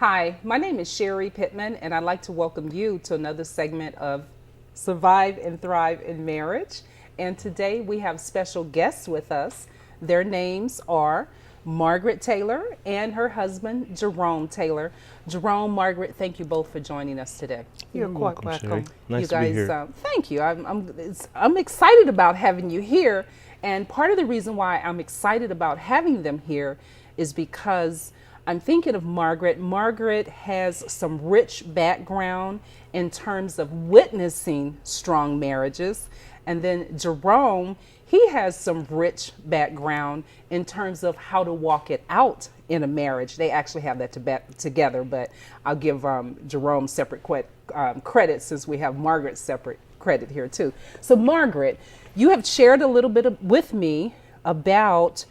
Hi, my name is Sherry Pittman, and I'd like to welcome you to another segment of Survive and Thrive in Marriage. And today we have special guests with us. Their names are Margaret Taylor and her husband, Jerome Taylor. Jerome, Margaret, thank you both for joining us today. You're quite welcome. Nice You to be guys, here. thank you. I'm excited about having you here. And part of the reason why I'm excited about having them here is because I'm thinking of Margaret. Margaret has some rich background in terms of witnessing strong marriages. And then Jerome, he has some rich background in terms of how to walk it out in a marriage. They actually have that together, but I'll give Jerome separate credit since we have Margaret's separate credit here too. So Margaret, you have shared a little bit with me about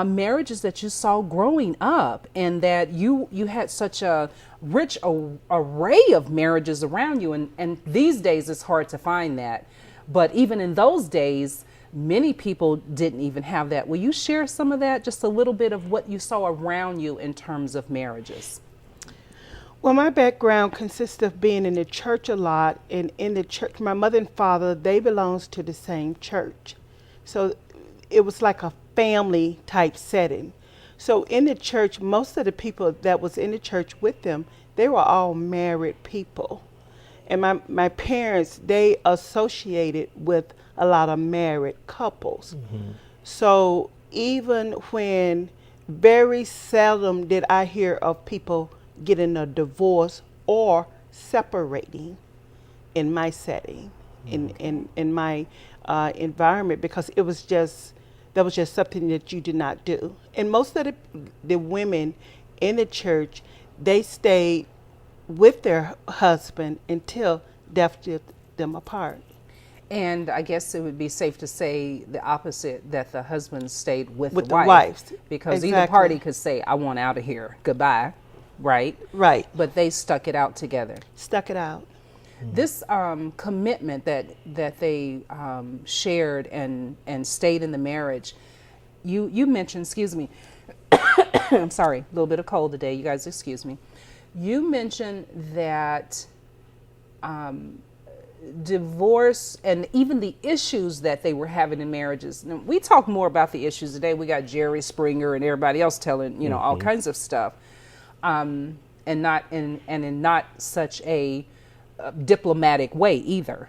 marriages that you saw growing up, and that you had such a rich array of marriages around you, and these days it's hard to find that. But even in those days, many people didn't even have that. Will you share some of that, just a little bit of what you saw around you in terms of marriages? Well, my background consists of being in the church a lot, and in the church, my mother and father, they belongs to the same church. So it was like a family type setting. So in the church, most of the people that was in the church with them, they were all married people. And my parents, they associated with a lot of married couples. Mm-hmm. So even when very seldom did I hear of people getting a divorce or separating in my setting, in my environment, because that was just something that you did not do. And most of the women in the church, they stayed with their husband until death did them apart. And I guess it would be safe to say the opposite, that the husband stayed with the wife. wives. Because Exactly. either party could say, I want out of here, goodbye, right? Right. But they stuck it out together. Stuck it out. This commitment that they shared and stayed in the marriage, you mentioned, excuse me, I'm sorry, a little bit of cold today, you guys excuse me. You mentioned that divorce and even the issues that they were having in marriages. Now, we talk more about the issues today. We got Jerry Springer and everybody else telling, all kinds of stuff, and in not such a diplomatic way either,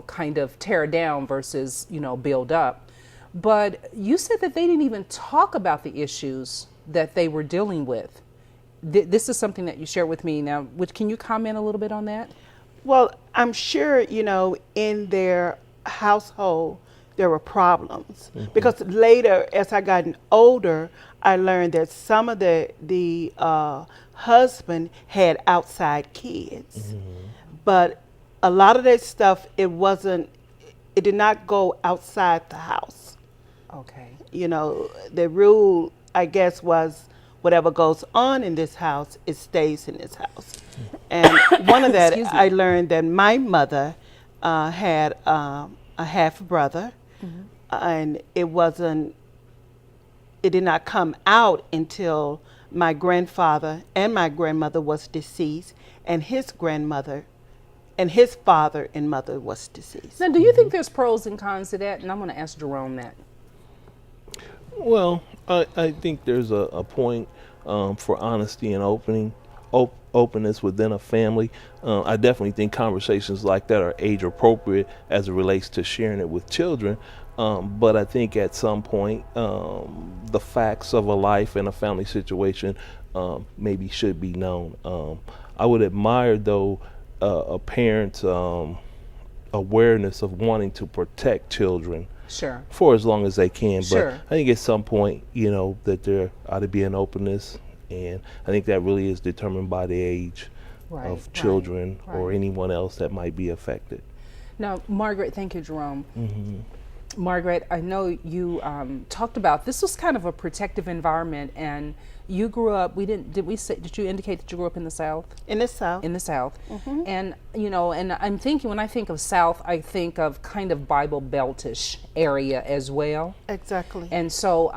kind of tear down versus, build up. But you said that they didn't even talk about the issues that they were dealing with. This is something that you shared with me now. Can you comment a little bit on that? Well, I'm sure, in their household, there were problems. Mm-hmm. Because later, as I gotten older, I learned that some of the husband had outside kids. Mm-hmm. But a lot of that stuff, it did not go outside the house. Okay. The rule, I guess, was whatever goes on in this house, it stays in this house. And one of that, I learned that my mother had a half brother, mm-hmm. And it did not come out until my grandfather and my grandmother was deceased, and his grandmother and his father and mother was deceased. Now, do you think there's pros and cons to that? And I'm going to ask Jerome that. Well, I think there's a point for honesty and openness within a family. I definitely think conversations like that are age appropriate as it relates to sharing it with children. But I think at some point, the facts of a life and a family situation maybe should be known. I would admire, though, a parent's awareness of wanting to protect children. Sure. For as long as they can. Sure. But I think at some point, that there ought to be an openness. And I think that really is determined by the age of children or anyone else that might be affected. Now, Margaret, thank you, Jerome. Mm-hmm. Margaret, I know you talked about this was kind of a protective environment, and you grew up. Did you indicate that you grew up in the South? In the South. In the South, mm-hmm. And and I'm thinking, when I think of South, I think of kind of Bible Beltish area as well. Exactly. And so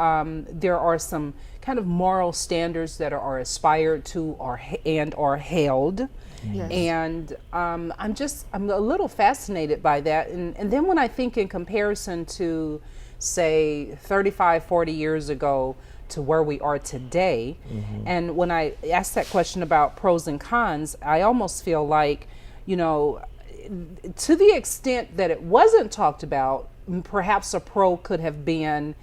there are some kind of moral standards that are aspired to and are held. Yes. And I'm a little fascinated by that. And then when I think in comparison to, say, 35, 40 years ago to where we are today, and when I ask that question about pros and cons, I almost feel like, you know, to the extent that it wasn't talked about, perhaps a pro could have been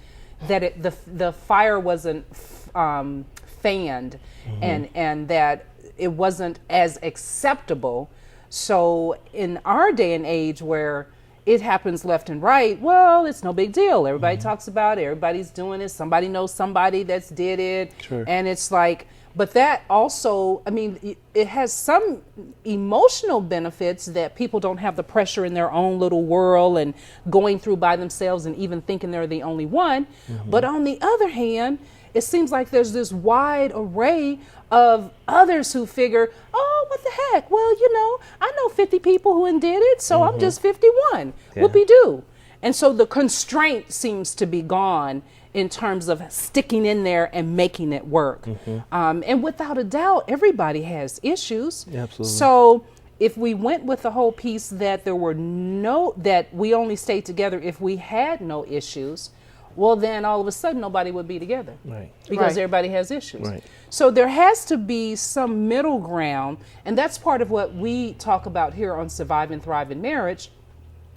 that the fire wasn't fanned, and that it wasn't as acceptable. So in our day and age where it happens left and right, well, it's no big deal. Everybody talks about it. Everybody's doing it. Somebody knows somebody that's did it. Sure. And it's like, but that also, I mean, it has some emotional benefits that people don't have the pressure in their own little world and going through by themselves and even thinking they're the only one. But on the other hand, it seems like there's this wide array of others who figure, oh, what the heck? Well, you know, I know 50 people who did it, so I'm just 51. Yeah. Whoopie-doo. And so the constraint seems to be gone in terms of sticking in there and making it work. And without a doubt, everybody has issues. Absolutely. So if we went with the whole piece that that we only stayed together if we had no issues, well, then all of a sudden nobody would be together. Right. Because Right. everybody has issues. Right. So there has to be some middle ground. And that's part of what we talk about here on Survive and Thrive in Marriage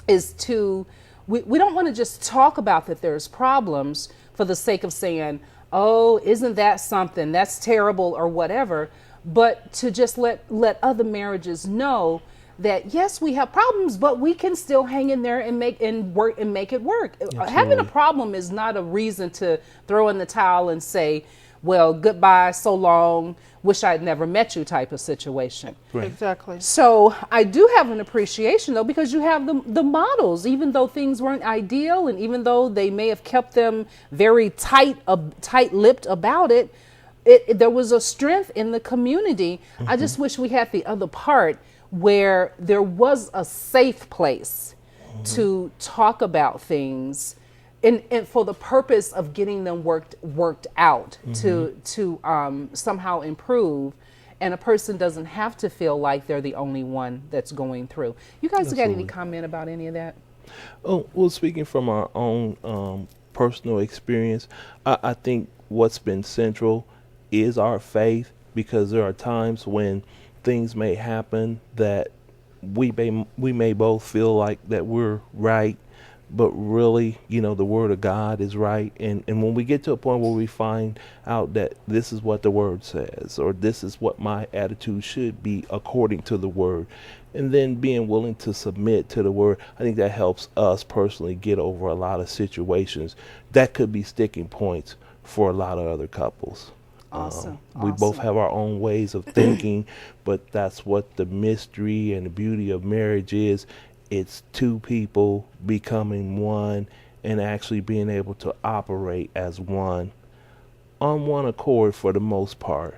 is we don't want to just talk about that there's problems for the sake of saying, oh, isn't that something? That's terrible or whatever. But to just let other marriages know that yes, we have problems, but we can still hang in there and make it work. Having a problem is not a reason to throw in the towel and say, well, goodbye, so long, wish I'd never met you type of situation. Right. Exactly. So I do have an appreciation though, because you have the models, even though things weren't ideal and even though they may have kept them very tight-lipped about it, there was a strength in the community. I just wish we had the other part where there was a safe place to talk about things and for the purpose of getting them worked out to somehow improve, and a person doesn't have to feel like they're the only one that's going through. You guys got any comment about any of that? Oh, well, speaking from our own personal experience, I think what's been central is our faith, because there are times when things may happen that we may both feel like that we're right, but really, you know, the word of God is right. And when we get to a point where we find out that this is what the word says, or this is what my attitude should be according to the word, and then being willing to submit to the word, I think that helps us personally get over a lot of situations that could be sticking points for a lot of other couples. Awesome. We both have our own ways of thinking, but that's what the mystery and the beauty of marriage is. It's two people becoming one and actually being able to operate as one on one accord for the most part.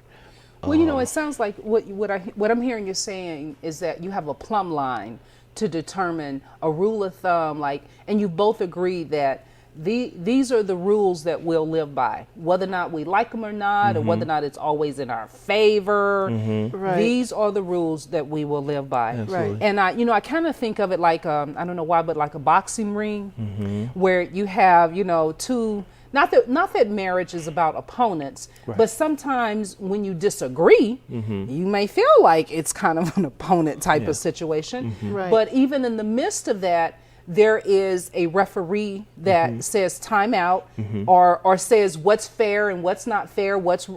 Well, you know, it sounds like what I'm hearing you saying is that you have a plumb line to determine a rule of thumb, and you both agree that these are the rules that we'll live by, whether or not we like them or not, or whether or not it's always in our favor. Right. These are the rules that we will live by. Absolutely. And I kind of think of it like, I don't know why, but like a boxing ring, where you have, two. Not that marriage is about opponents, but sometimes when you disagree, you may feel like it's kind of an opponent type of situation. Right. But even in the midst of that, there is a referee that says time out, or says what's fair and what's not fair, what's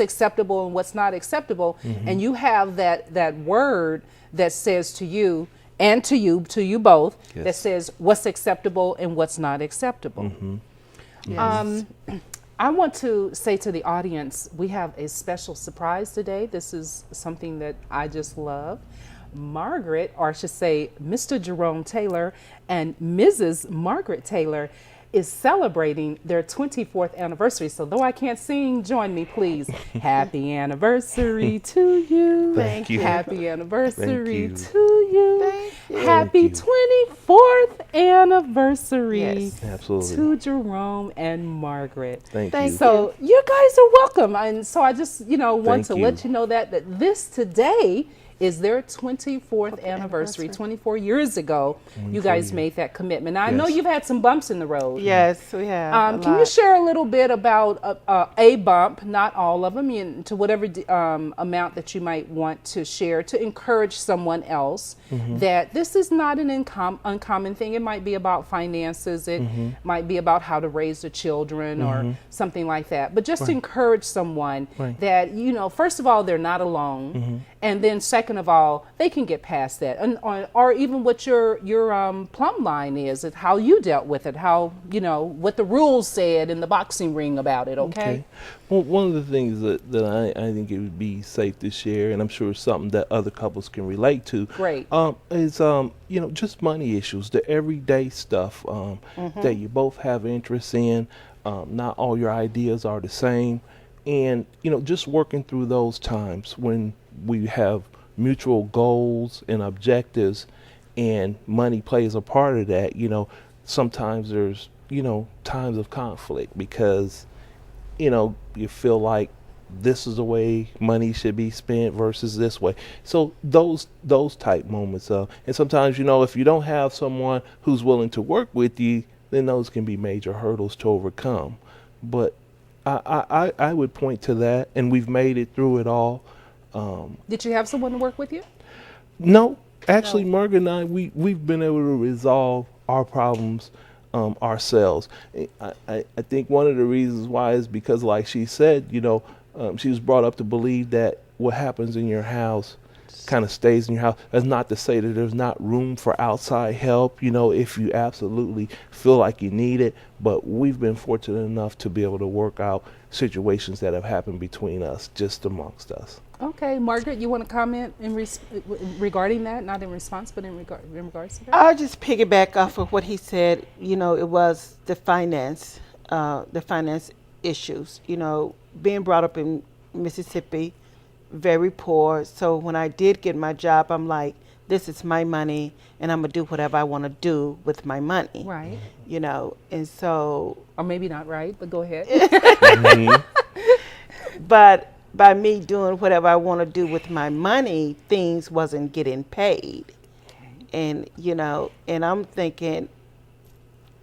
acceptable and what's not acceptable. And you have that word that says to you and to you both, that says what's acceptable and what's not acceptable. Yes. I want to say to the audience, we have a special surprise today. This is something that I just love. Margaret, or I should say Mr. Jerome Taylor and Mrs. Margaret Taylor, is celebrating their 24th anniversary. So though I can't sing, join me, please. Happy anniversary to you. Thank you. Happy anniversary Thank you. to you. Thank you. Happy Thank 24th anniversary Yes. Absolutely. to Jerome and Margaret. Thank Thank you. So you guys are welcome. And so I just, want Thank to you. let you know that this today is their 24th anniversary. 24 years ago, you 24 guys years. made that commitment. Now, I know Yes. you've had some bumps in the road. Yes, we have. Can you share a little bit about a bump, not all of them, to whatever amount that you might want to share to encourage someone else that this is not an uncommon thing. It might be about finances. It might be about how to raise the children or something like that. But just to encourage someone that, first of all, they're not alone. And then second of all, they can get past that. And, or even what your plumb line is, how you dealt with it, how, what the rules said in the boxing ring about it, okay? Well, one of the things that I think it would be safe to share, and I'm sure it's something that other couples can relate to, Great. is just money issues, the everyday stuff that you both have interest in. Not all your ideas are the same, and just working through those times when we have mutual goals and objectives, and money plays a part of that. Sometimes there's times of conflict because you feel like this is the way money should be spent versus this way. So those type moments, and sometimes if you don't have someone who's willing to work with you, then those can be major hurdles to overcome. But I would point to that, and we've made it through it all. Did you have someone to work with you? No, actually, Margaret and I, we've been able to resolve our problems ourselves. I think one of the reasons why is because, like she said, she was brought up to believe that what happens in your house kind of stays in your house. That's not to say that there's not room for outside help, if you absolutely feel like you need it. But we've been fortunate enough to be able to work out situations that have happened between us, just amongst us. Okay, Margaret, you want to comment regarding that? Not in response, but in regards to that? I'll just piggyback off of what he said. It was the finance issues. Being brought up in Mississippi, very poor. So when I did get my job, I'm like, this is my money, and I'm gonna do whatever I want to do with my money. Right. And so. Or maybe not right, but go ahead. But by me doing whatever I want to do with my money, things wasn't getting paid. And, and I'm thinking,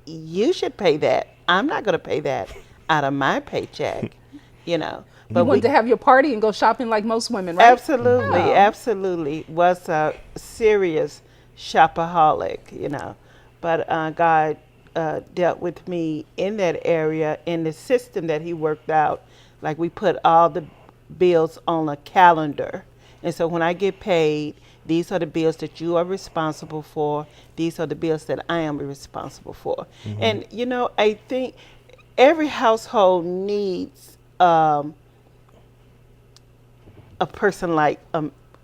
you should pay that. I'm not going to pay that out of my paycheck, But You wanted to have your party and go shopping like most women, right? Absolutely, Oh. absolutely. Was a serious shopaholic, But God dealt with me in that area, in the system that he worked out. Like, we put all the bills on a calendar. And so when I get paid, these are the bills that you are responsible for. These are the bills that I am responsible for. And, I think every household needs a person like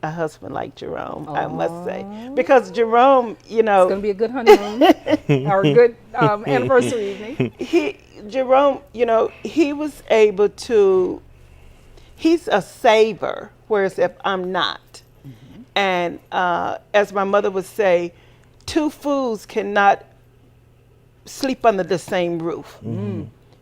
a husband like Jerome, I must say. Because Jerome, It's going to be a good honeymoon or a good anniversary evening. Jerome, he was able to, he's a saver, whereas if I'm not. And as my mother would say, two fools cannot sleep under the same roof.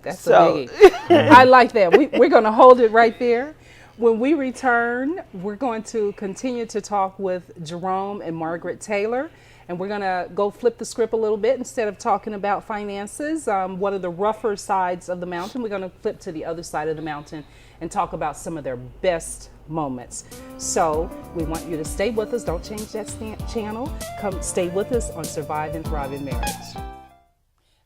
That's a biggie. I like that. We're going to hold it right there. When we return, we're going to continue to talk with Jerome and Margaret Taylor. And we're going to go flip the script a little bit. Instead of talking about finances, one of the rougher sides of the mountain, we're going to flip to the other side of the mountain and talk about some of their best moments. So we want you to stay with us. Don't change that channel. Come stay with us on Survive and Thrive in Marriage.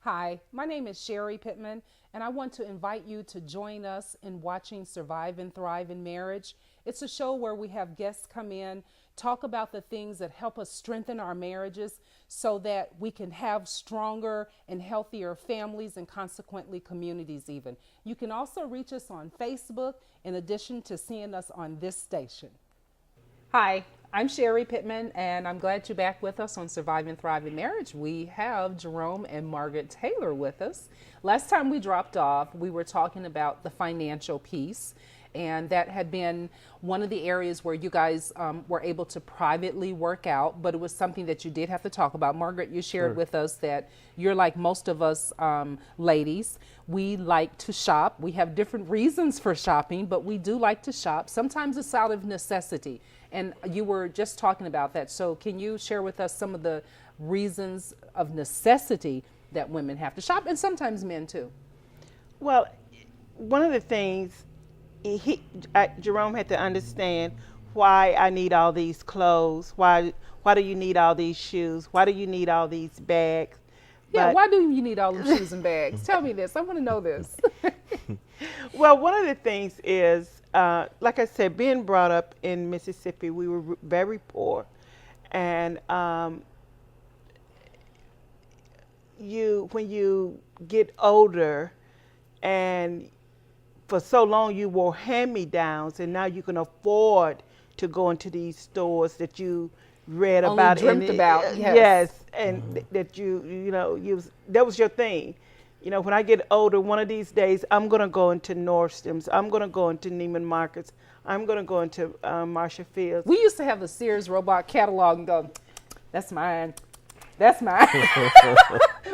Hi, my name is Sherry Pittman, and I want to invite you to join us in watching Survive and Thrive in Marriage. It's a show where we have guests come in, talk about the things that help us strengthen our marriages so that we can have stronger and healthier families and consequently communities even. You can also reach us on Facebook in addition to seeing us on this station. Hi, I'm Sherry Pittman, and I'm glad you're back with us on Surviving Thriving Marriage. We have Jerome and Margaret Taylor with us. Last time we dropped off, we were talking about the financial piece, and that had been one of the areas where you guys were able to privately work out, but it was something that you did have to talk about. Margaret, you shared with us that you're like most of us ladies. We like to shop. We have different reasons for shopping, but we do like to shop. Sometimes it's out of necessity. And you were just talking about that. So can you share with us some of the reasons of necessity that women have to shop, and sometimes men too? Well, one of the things Jerome had to understand why I need all these clothes. Why do you need all these shoes? Why do you need all these bags? Yeah, why do you need all the shoes and bags? Tell me this. I want to know this. Well, one of the things is, like I said, being brought up in Mississippi, we were very poor. And when you get older, and for so long you wore hand-me-downs, and now you can afford to go into these stores that you read Only about, dreamt about. Yes, and that that was your thing. You know, when I get older, one of these days, I'm going to go into Nordstrom's. I'm going to go into Neiman Marcus. I'm going to go into Marshall Fields. We used to have the Sears robot catalog and go, that's mine. That's mine.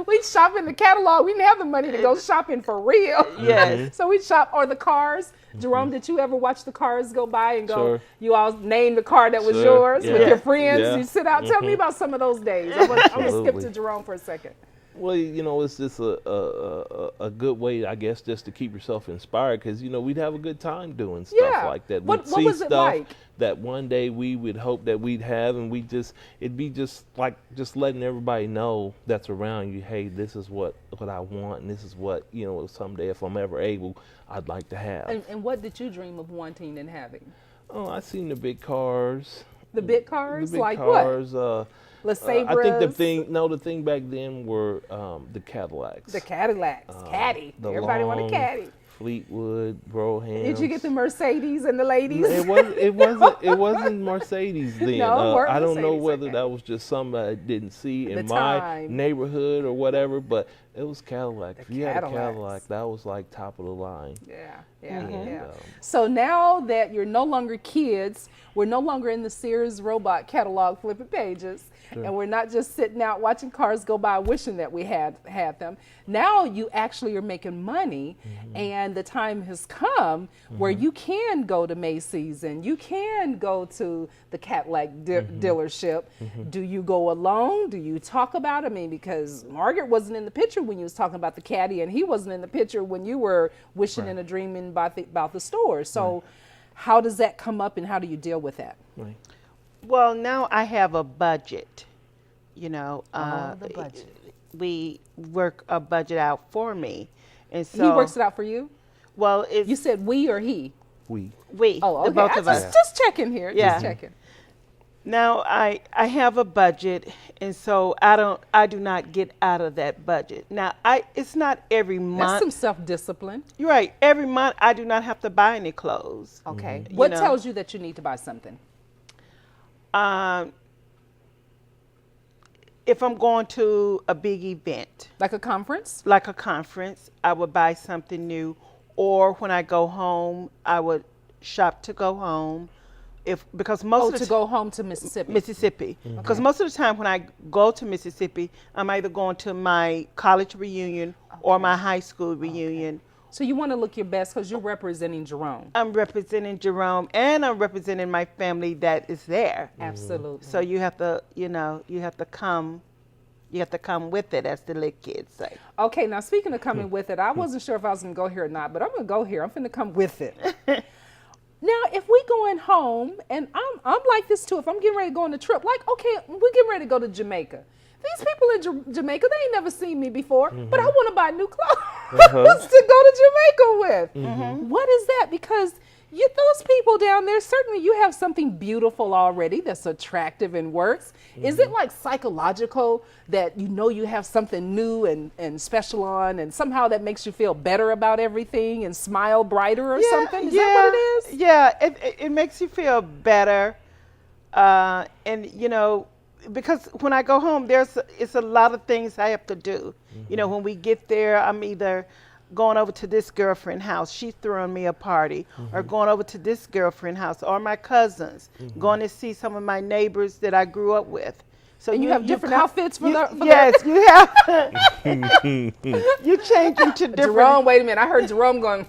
We'd shop in the catalog. We didn't have the money to go shopping for real. Yes. So we'd shop, or the cars. Jerome, did you ever watch the cars go by and go, Sure. you all name the car that was Sure. yours Yeah. with your friends? Yeah. You sit out. Tell me about some of those days. I'm going to skip Absolutely. to Jerome for a second. Well, you know, it's just a good way, I guess, just to keep yourself inspired, because, you know, we'd have a good time doing stuff Yeah. like that. What We'd see was it stuff like? that one day we would hope that we'd have, and it'd be just like just letting everybody know that's around you, hey, this is what I want, and this is what, you know, someday if I'm ever able, I'd like to have. And what did you dream of wanting and having? Oh, I seen the big cars. The big cars? The big Like cars, what? I LeSabres? think the thing back then were the Cadillacs. The Cadillacs. Caddy. The Everybody wanted long Caddy. Fleetwood, Broham. Did you get the Mercedes and the ladies? It wasn't Mercedes then. No, weren't I don't know Mercedes, whether okay. that was just something I didn't see At in the my time. neighborhood or whatever, but it was Cadillac. If you had a Cadillacs. Cadillac, that was like top of the line. Yeah. And, So now that you're no longer kids, we're no longer in the Sears robot catalog flipping pages, and we're not just sitting out watching cars go by wishing that we had them. Now you actually are making money, and the time has come where you can go to Macy's and you can go to the Cadillac dealership. Do you go alone? Do you talk about it? I mean, because Margaret wasn't in the picture when you was talking about the Caddy, and he wasn't in the picture when you were wishing and a dreaming about the store. So how does that come up, and how do you deal with that? Right. Well, now I have a budget. You know, the budget. We work a budget out for me, and so He works it out for you? Well, it's You said we or he? We. Oh, the okay. both of us. Just checking here. Yeah. Just checking. Now I have a budget, and so I do not get out of that budget. Now it's not every That's month. some self-discipline. You're right. Every month I do not have to buy any clothes. Okay. You What know. tells you that you need to buy something? If I'm going to a big event, Like a conference? like a conference, I would buy something new. Or when I go home, I would shop to go home. Because most of To the go home to Mississippi. Mississippi. Because most of the time when I go to Mississippi, I'm either going to my college reunion or my high school reunion. So you want to look your best because you're representing Jerome. I'm representing Jerome, and I'm representing my family that is there. Absolutely. So you have to, you have to come with it, as the little kids say. Okay, now speaking of coming with it, I wasn't sure if I was going to go here or not, but I'm going to go here. I'm going to come with it. Now, if we going home, and I'm like this too, if I'm getting ready to go on a trip, like, okay, we're getting ready to go to Jamaica. These people in Jamaica, they ain't never seen me before, but I want to buy new clothes to go to Jamaica with. What is that? Because those people down there, certainly you have something beautiful already that's attractive and works. Is it like psychological that you have something new and special on, and somehow that makes you feel better about everything and smile brighter or something? Is that what it is? Yeah, it makes you feel better. And because when I go home, it's a lot of things I have to do. When we get there, I'm either going over to this girlfriend house, she's throwing me a party, or going over to this girlfriend house, or my cousins, going to see some of my neighbors that I grew up with. So and you have different outfits for yes, you have. You change into different. Jerome, wait a minute. I heard Jerome going,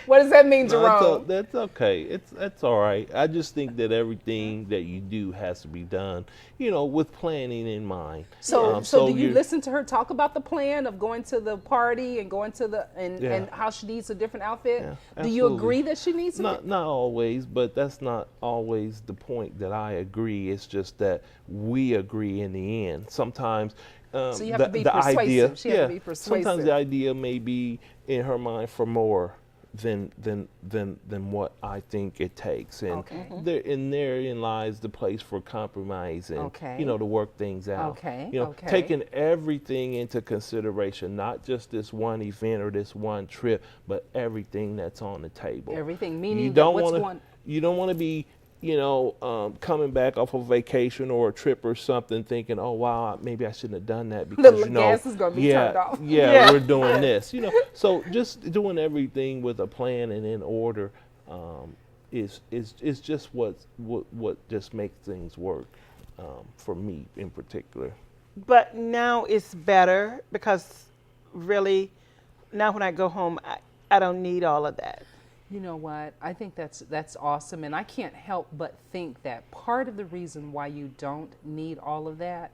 What does that mean, Jerome? No, that's okay. That's all right. I just think that everything that you do has to be done, with planning in mind. So do you listen to her talk about the plan of going to the party and going to and how she needs a different outfit? Yeah, do you agree that she needs not always, but that's not always the point that I agree. It's just that we agree in the end. Sometimes so you have to be persuasive. She has to be persuasive. Sometimes the idea may be in her mind for more than what I think it takes, and therein lies the place for compromise and to work things out. Taking everything into consideration, not just this one event or this one trip, but everything that's on the table. Everything, meaning you don't want to be coming back off of vacation or a trip or something thinking, oh wow, maybe I shouldn't have done that because the gas is going to be turned off. We're doing this. So just doing everything with a plan and in order is just what just makes things work for me in particular. But now it's better because really now when I go home I don't need all of that. You know what? I think that's awesome, and I can't help but think that part of the reason why you don't need all of that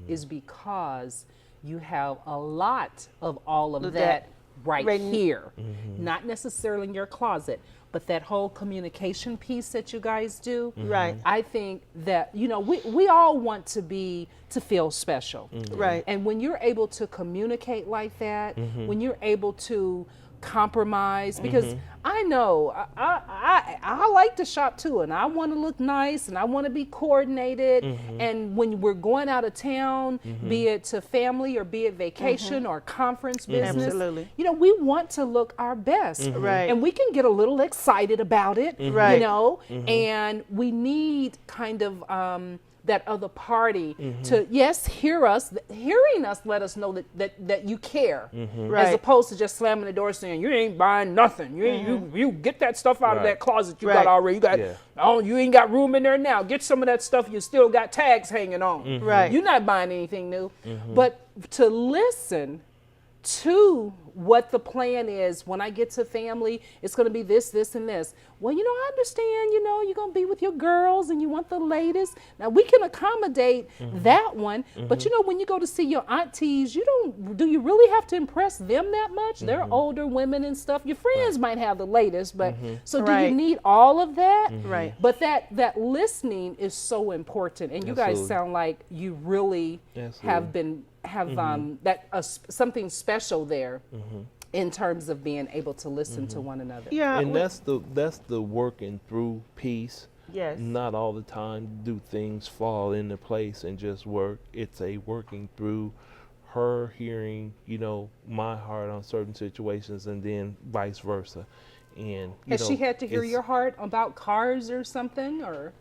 is because you have a lot of all of that right here, not necessarily in your closet, but that whole communication piece that you guys do. Right. I think that we all want to feel special, right? And when you're able to communicate like that, when you're able to compromise, because I know I like to shop too, and I want to look nice and I want to be coordinated, and when we're going out of town, be it to family or be it vacation or conference business, absolutely, we want to look our best, right? And we can get a little excited about it, right? And we need kind of that other party to hearing us let us know that you care, right, as opposed to just slamming the door saying you ain't buying nothing, you get that stuff out of that closet you got already, you ain't got room in there now, get some of that stuff you still got tags hanging on, right? You're not buying anything new, but to listen to what the plan is. When I get to family, it's going to be this, and this. Well, I understand, you're going to be with your girls and you want the latest. Now, we can accommodate that one, but when you go to see your aunties, do you really have to impress them that much? They're older women and stuff. Your friends might have the latest, but so do you need all of that? Right. But that listening is so important, and you guys sound like you really have something special there in terms of being able to listen to one another. Yeah, and that's the working through piece. Yes. Not all the time do things fall into place and just work. It's a working through, her hearing, my heart on certain situations, and then vice versa. And has she had to hear your heart about cars or something, or?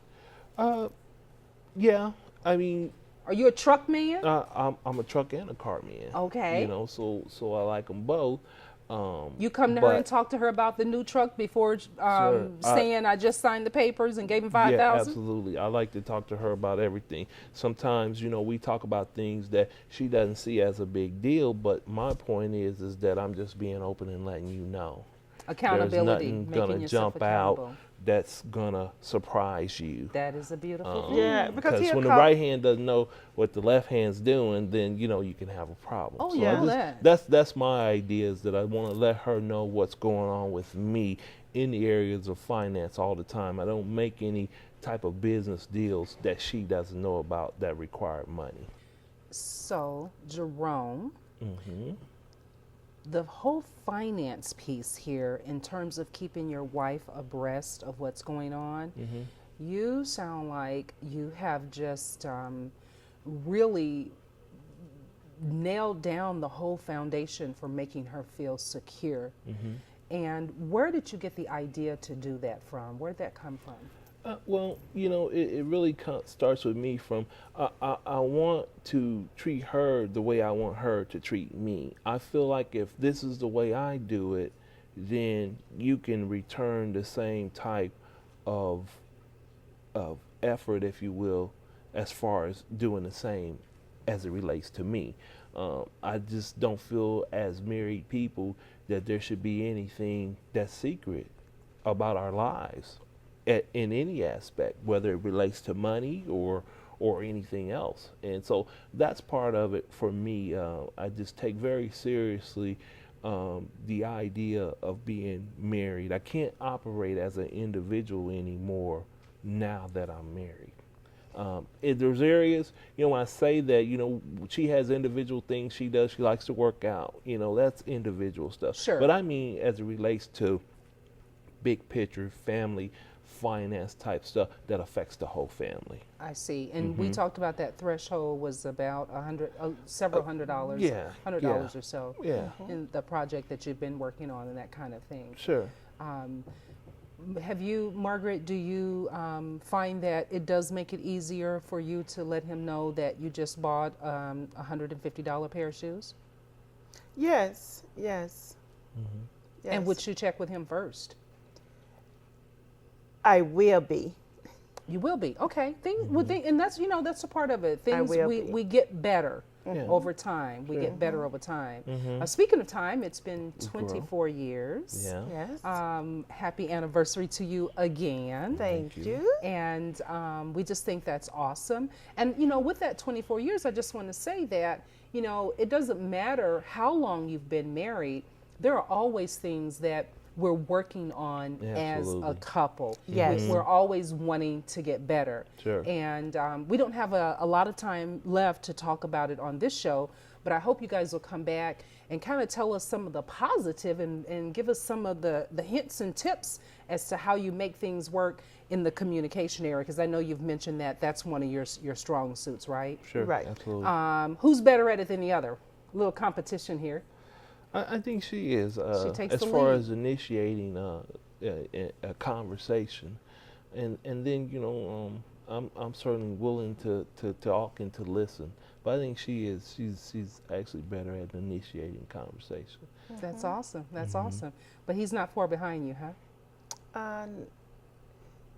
Yeah, I mean. Are you a truck man? I'm a truck and a car man. Okay. So I like them both. You come to her and talk to her about the new truck before saying I just signed the papers and gave him $5,000? Yeah, absolutely. I like to talk to her about everything. Sometimes, we talk about things that she doesn't see as a big deal, but my point is that I'm just being open and letting you know. Accountability. There's nothing going to jump out that's going to surprise you. That is a beautiful thing. Yeah, because when the right hand doesn't know what the left hand's doing, then, you can have a problem. Oh, so yeah. That's my idea, is that I want to let her know what's going on with me in the areas of finance all the time. I don't make any type of business deals that she doesn't know about that require money. So, Jerome, the whole finance piece here, in terms of keeping your wife abreast of what's going on, you sound like you have just really nailed down the whole foundation for making her feel secure. And where did you get the idea to do that from? Where did that come from? Well, it really starts with me from I want to treat her the way I want her to treat me. I feel like if this is the way I do it, then you can return the same type of effort, if you will, as far as doing the same as it relates to me. I just don't feel as married people that there should be anything that's secret about our lives in any aspect, whether it relates to money or anything else. And so that's part of it for me. I just take very seriously the idea of being married. I can't operate as an individual anymore now that I'm married. There's areas, when I say that, she has individual things she does. She likes to work out. That's individual stuff. Sure. But I mean, as it relates to big picture, family, finance type stuff that affects the whole family. I see. And we talked about that threshold was about several $100s, yeah, $100 or so Yeah. in the project that you've been working on and that kind of thing. Sure. Have you, Margaret, do you find that it does make it easier for you to let him know that you just bought a $150 pair of shoes? Yes, yes. Yes. And would you check with him first? I will be. You will be. Okay. And that's, that's a part of it. Things will we, be. we get better Yeah. over time. We get better over time. Speaking of time, it's been 24 years. Yeah. Yes. Happy anniversary to you again. Thank you. And we just think that's awesome. And, with that 24 years, I just want to say that, it doesn't matter how long you've been married, there are always things that we're working on as a Absolutely. couple. Yes. We're always wanting to get better. Sure. And we don't have a lot of time left to talk about it on this show, but I hope you guys will come back and kind of tell us some of the positive and give us some of the hints and tips as to how you make things work in the communication area, because I know you've mentioned that that's one of your strong suits, right? Sure. Right. Absolutely. Who's better at it than the other? A little competition here. I think she is. She takes as the far lead. as initiating a conversation, and then I'm certainly willing to talk and to listen. But I think she is. She's actually better at initiating conversation. That's awesome. That's awesome. But he's not far behind you, huh?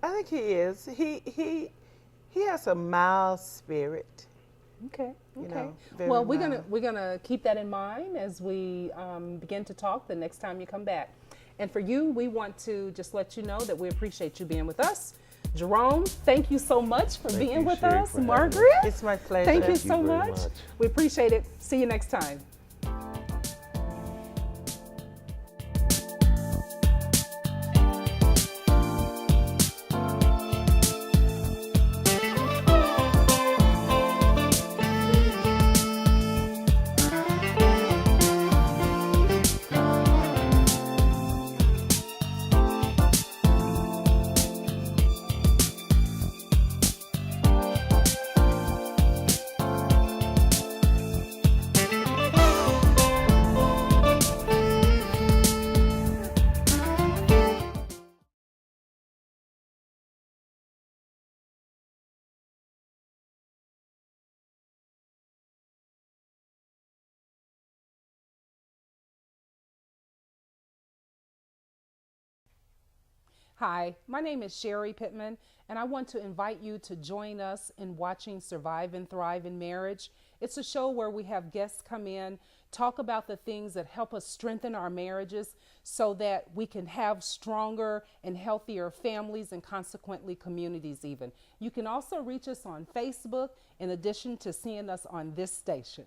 I think he is. He has a mild spirit. Okay. You Okay. know, very Well, mild. we're gonna keep that in mind as we begin to talk the next time you come back. And for you, we want to just let you know that we appreciate you being with us. Jerome, thank you so much for Thank being you, with Sherry, us. for having us. Margaret, It's my pleasure. thank you Thank so you very much. much. We appreciate it. See you next time. Hi, my name is Sherry Pittman, and I want to invite you to join us in watching Survive and Thrive in Marriage. It's a show where we have guests come in, talk about the things that help us strengthen our marriages so that we can have stronger and healthier families and consequently communities even. You can also reach us on Facebook in addition to seeing us on this station.